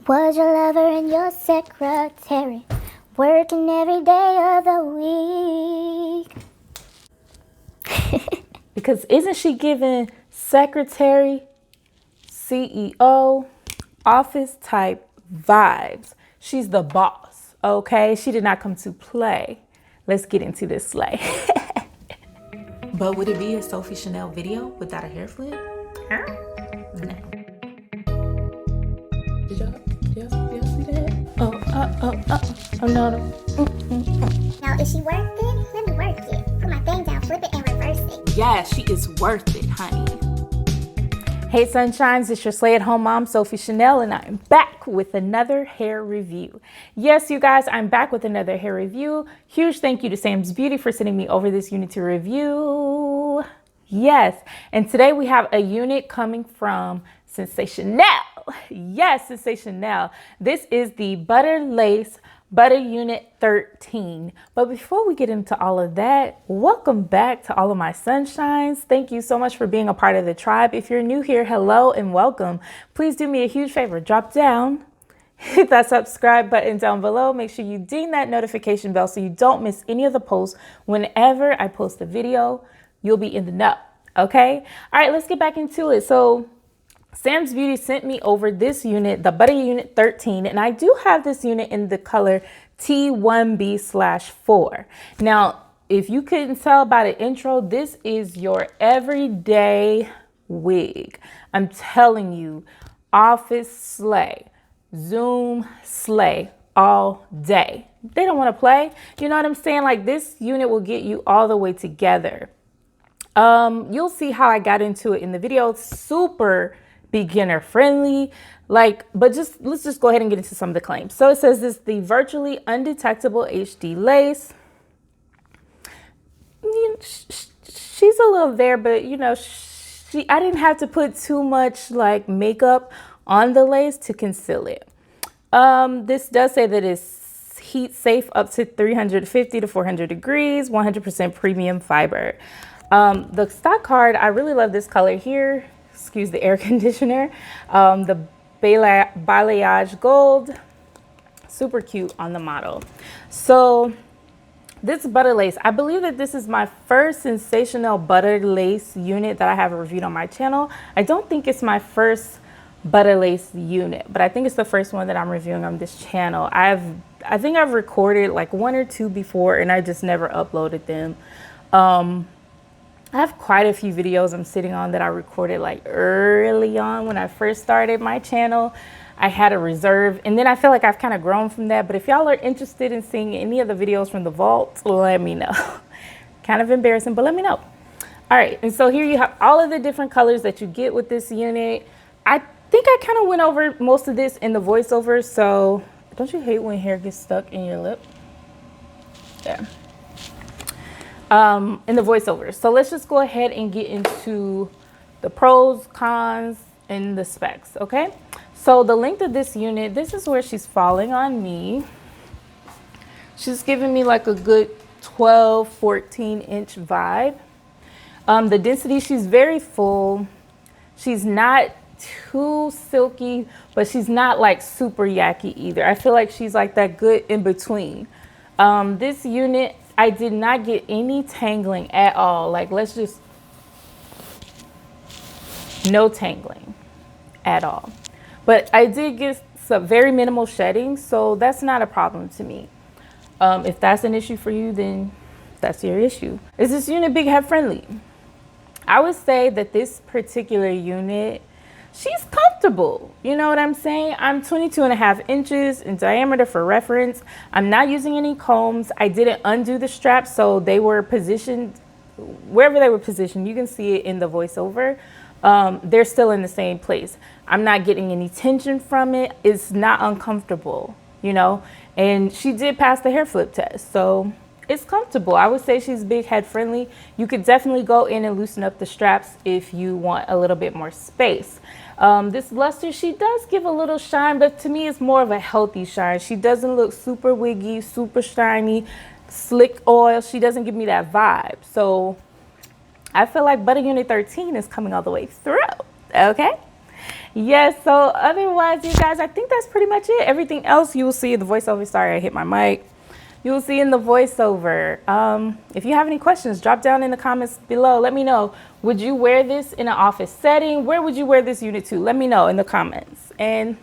Was your lover and your secretary, working every day of the week? Because isn't she giving secretary, CEO, office type vibes? She's the boss, okay? She did not come to play. Let's get into this slay. But would it be a Sophie Chanelle video without a hair flip? Huh? No. Did y'all see that? Oh, no. Now, is she worth it? Let me work it. Put my thing down, flip it, and reverse it. Yeah, she is worth it, honey. Hey sunshines, it's your slay at home mom, Sophie Chanelle, and I'm back with another hair review. Yes, you guys, I'm back with another hair review. Huge thank you to Sam's Beauty for sending me over this unit to review. Yes, and today we have a unit coming from Sensationnel. Yes, Sensationnel. This is the Butta Lace Unit 13. But before we get into all of that, welcome back to all of my sunshines. Thank you so much for being a part of the tribe. If you're new here, hello and welcome. Please do me a huge favor, drop down, hit that subscribe button down below. Make sure you ding that notification bell so you don't miss any of the posts. Whenever I post a video, you'll be in the know, okay? All right, let's get back into it. So Sam's Beauty sent me over this unit, the Butta Unit 13, and I do have this unit in the color T1B/4. Now, if you couldn't tell by the intro, this is your everyday wig. I'm telling you, office slay, Zoom slay all day. They don't want to play. You know what I'm saying? Like, this unit will get you all the way together. You'll see how I got into it in the video. It's super beginner friendly, but let's just go ahead and get into some of the claims. So it says this, the virtually undetectable HD lace. She's a little there, but you know, I didn't have to put too much like makeup on the lace to conceal it. This does say that it's heat safe up to 350 to 400 degrees, 100% premium fiber. The stock card, I really love this color here. Excuse the air conditioner. The balayage gold, super cute on the model. So this Butta Lace, I believe that this is my first Sensationnel Butta Lace unit that I have reviewed on my channel. I don't think it's my first Butta Lace unit, but I think it's the first one that I'm reviewing on this channel. I think I've recorded like one or two before and I just never uploaded them. I have quite a few videos I'm sitting on that I recorded like early on when I first started my channel. I had a reserve, and then I feel like I've kind of grown from that. But if y'all are interested in seeing any of the videos from the vault, let me know. Kind of embarrassing, but let me know. All right, and so here you have all of the different colors that you get with this unit. I think I kind of went over most of this in the voiceover. So don't you hate when hair gets stuck in your lip? Yeah. In the voiceover. So let's just go ahead and get into the pros, cons, and the specs, okay? So the length of this unit, this is where she's falling on me. She's giving me like a good 12, 14-inch vibe. The density, she's very full. She's not too silky, but she's not like super yucky either. I feel like she's like that good in between. This unit, I did not get any tangling at all. Like, no tangling at all. But I did get some very minimal shedding, so that's not a problem to me. If that's an issue for you, then that's your issue. Is this unit big head friendly? I would say that this particular unit, she's comfortable. You know what I'm saying? I'm 22.5 inches in diameter for reference. I'm not using any combs. I didn't undo the straps, so they were positioned wherever they were positioned. You can see it in the voiceover. They're still in the same place. I'm not getting any tension from it. It's not uncomfortable, you know? And she did pass the hair flip test, so it's comfortable. I would say she's big head friendly. You could definitely go in and loosen up the straps if you want a little bit more space. This luster, she does give a little shine, but to me it's more of a healthy shine. She doesn't look super wiggy, super shiny, slick oil. She doesn't give me that vibe. So I feel like Butta Unit 13 is coming all the way through, okay? Yes, so otherwise, you guys, I think that's pretty much it. Everything else you will see in the voiceover. Sorry, I hit my mic. You will see in the voiceover. If you have any questions, drop down in the comments below. Let me know. Would you wear this in an office setting? Where would you wear this unit to? Let me know in the comments. And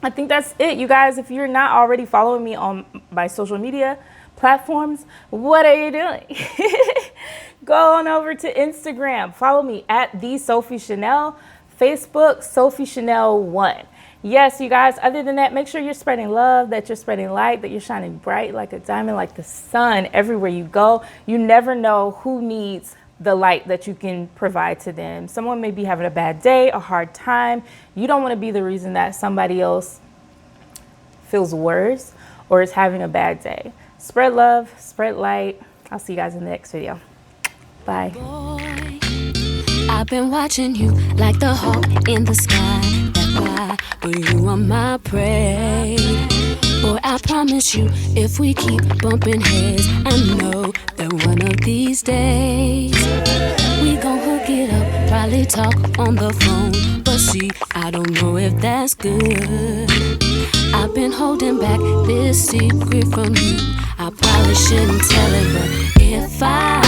I think that's it, you guys. If you're not already following me on my social media platforms, what are you doing? Go on over to Instagram. Follow me at the Sophie Chanelle. Facebook, Sophie Chanelle 1. Yes, you guys, other than that, make sure you're spreading love, that you're spreading light, that you're shining bright like a diamond, like the sun everywhere you go. You never know who needs the light that you can provide to them. Someone may be having a bad day, a hard time. You don't want to be the reason that somebody else feels worse or is having a bad day. Spread love, spread light. I'll see you guys in the next video. Bye. Boy, I've been watching you like the hawk in the sky that fly, but you are my prey. Boy, I promise you, if we keep bumping heads, I know that one of these days we gon' hook it up, probably talk on the phone. But see, I don't know if that's good. I've been holding back this secret from you. I probably shouldn't tell it, but if I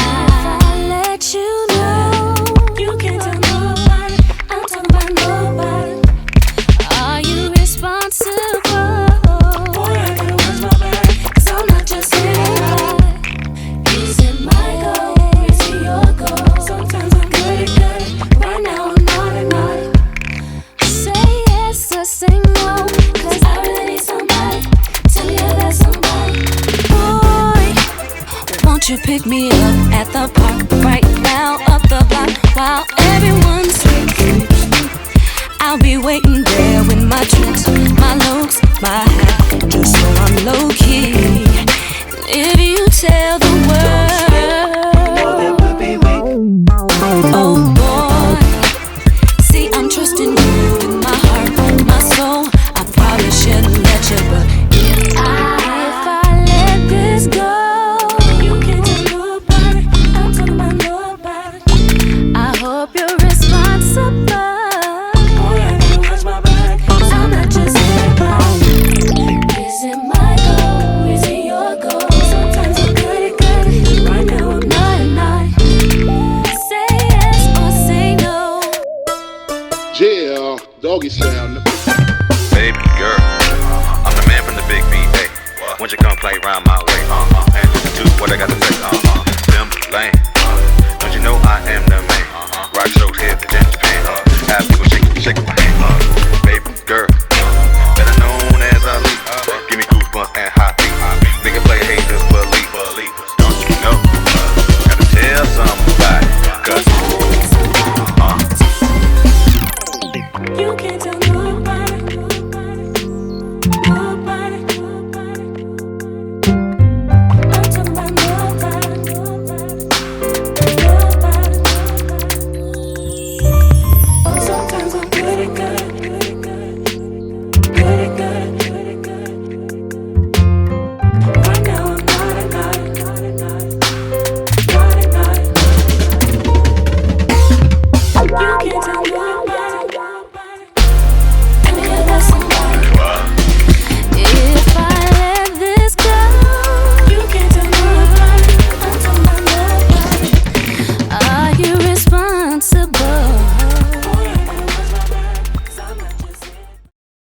let you know, you can't tell nobody. I'm talking about nobody. Are you responsible? Boy, I gotta watch my back, 'cause I'm not just anybody. Is it my goal? Is it your goal? Sometimes I'm good at good. Right now I'm not. Say yes or say no, 'cause I really need somebody. Tell me that somebody. Boy, won't you pick me up at the park right now, up the block, while everyone's sleeping? I'll be waiting there with my tricks, my looks, my hat, just so I'm low key. If you tell the world, oh boy, see I'm trusting you with my heart, my soul. I probably shouldn't let you, but if I let this go, you can't tell nobody. I'm talking about nobody. I hope you're responsible. Boy, I gotta watch my back, 'cause I'm not just anybody. Is it my goal? Is it your goal? Sometimes I'm good at good. Right now I'm not. Say yes or say no. Yeah, doggy style. Baby girl, I'm the man from the big B.A. Won't you come play round my way? And two, what I got to say? Timberland. Don't you know I am the man? Rock shows here to Japan. Have people shake my